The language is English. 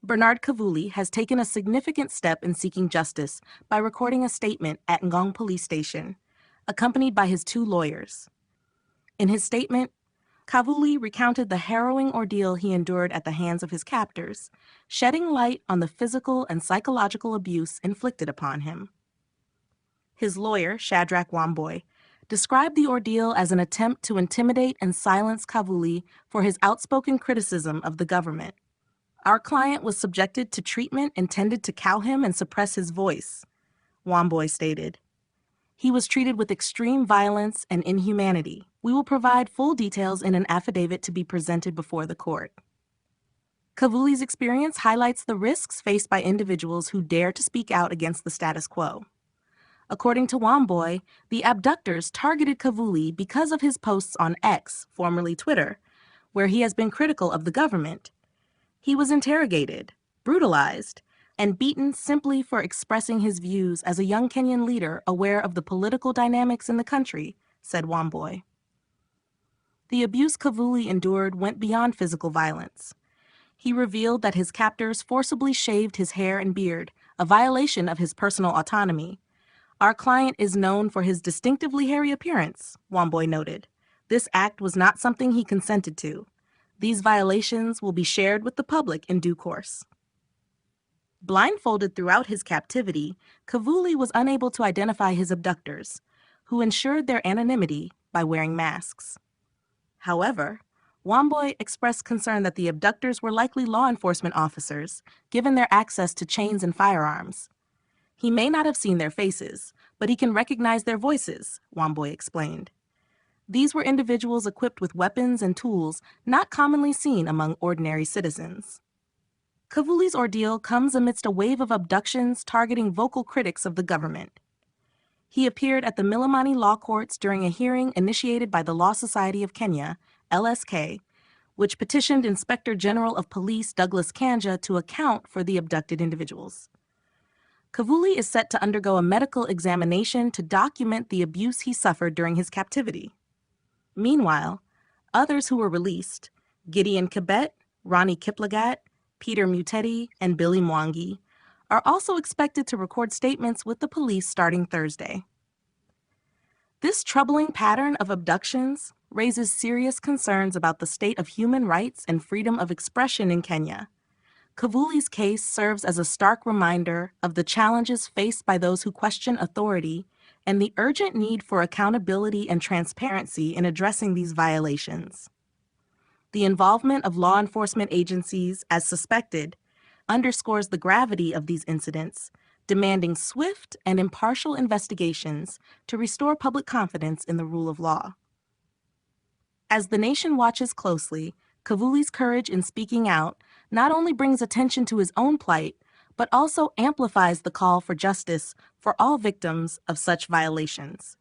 Bernard Kavuli has taken a significant step in seeking justice by recording a statement at Ngong Police Station, accompanied by his 2 lawyers. In his statement, Kavuli recounted the harrowing ordeal he endured at the hands of his captors, shedding light on the physical and psychological abuse inflicted upon him. His lawyer, Shadrach Wamboy, described the ordeal as an attempt to intimidate and silence Kavuli for his outspoken criticism of the government. Our client was subjected to treatment intended to cow him and suppress his voice, Wamboy stated. He was treated with extreme violence and inhumanity. We will provide full details in an affidavit to be presented before the court. Kavuli's experience highlights the risks faced by individuals who dare to speak out against the status quo. According to Wamboy, the abductors targeted Kavuli because of his posts on X, formerly Twitter, where he has been critical of the government. He was interrogated, brutalized, and beaten simply for expressing his views as a young Kenyan leader aware of the political dynamics in the country, said Wamboy. The abuse Kavuli endured went beyond physical violence. He revealed that his captors forcibly shaved his hair and beard, a violation of his personal autonomy. Our client is known for his distinctively hairy appearance, Wamboy noted. This act was not something he consented to. These violations will be shared with the public in due course. Blindfolded throughout his captivity, Kavuli was unable to identify his abductors, who ensured their anonymity by wearing masks. However, Wamboy expressed concern that the abductors were likely law enforcement officers, given their access to chains and firearms. He may not have seen their faces, but he can recognize their voices, Wamboy explained. These were individuals equipped with weapons and tools not commonly seen among ordinary citizens. Kavuli's ordeal comes amidst a wave of abductions targeting vocal critics of the government. He appeared at the Milimani Law Courts during a hearing initiated by the Law Society of Kenya, LSK, which petitioned Inspector General of Police Douglas Kanja to account for the abducted individuals. Kavuli is set to undergo a medical examination to document the abuse he suffered during his captivity. Meanwhile, others who were released, Gideon Kibet, Ronnie Kiplagat, Peter Muteti, and Billy Mwangi, are also expected to record statements with the police starting Thursday. This troubling pattern of abductions raises serious concerns about the state of human rights and freedom of expression in Kenya. Kavuli's case serves as a stark reminder of the challenges faced by those who question authority and the urgent need for accountability and transparency in addressing these violations. The involvement of law enforcement agencies, as suspected, underscores the gravity of these incidents, demanding swift and impartial investigations to restore public confidence in the rule of law. As the nation watches closely, Kavuli's courage in speaking out not only brings attention to his own plight, but also amplifies the call for justice for all victims of such violations.